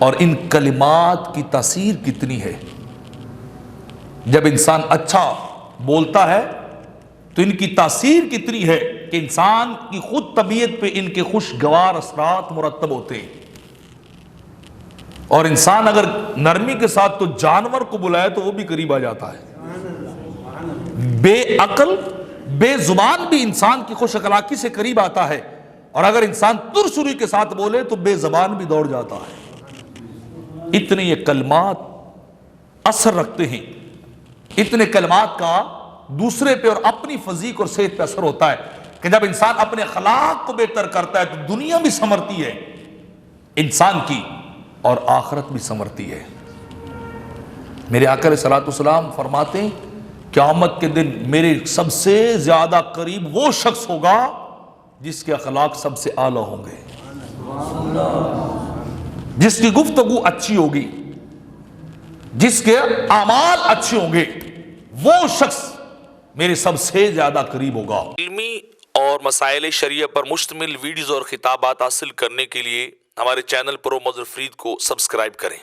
اور ان کلمات کی تاثیر کتنی ہے. جب انسان اچھا بولتا ہے تو ان کی تاثیر کتنی ہے کہ انسان کی خود طبیعت پہ ان کے خوشگوار اثرات مرتب ہوتے ہیں. اور انسان اگر نرمی کے ساتھ تو جانور کو بلائے تو وہ بھی قریب آ جاتا ہے. بے عقل بے زبان بھی انسان کی خوش اخلاقی سے قریب آتا ہے، اور اگر انسان ترسری کے ساتھ بولے تو بے زبان بھی دوڑ جاتا ہے. اتنے یہ کلمات اثر رکھتے ہیں، اتنے کلمات کا دوسرے پہ اور اپنی فزیک اور صحت پہ اثر ہوتا ہے کہ جب انسان اپنے اخلاق کو بہتر کرتا ہے تو دنیا بھی سنورتی ہے انسان کی، اور آخرت بھی سنورتی ہے. میرے آقا علیہ الصلوۃ والسلام فرماتے ہیں قیامت کے دن میرے سب سے زیادہ قریب وہ شخص ہوگا جس کے اخلاق سب سے اعلیٰ ہوں گے، جس کی گفتگو اچھی ہوگی، جس کے اعمال اچھے ہوں گے، وہ شخص میرے سب سے زیادہ قریب ہوگا. علمی اور مسائل شریعہ پر مشتمل ویڈیوز اور خطابات حاصل کرنے کے لیے ہمارے چینل پرو مظفر فرید کو سبسکرائب کریں.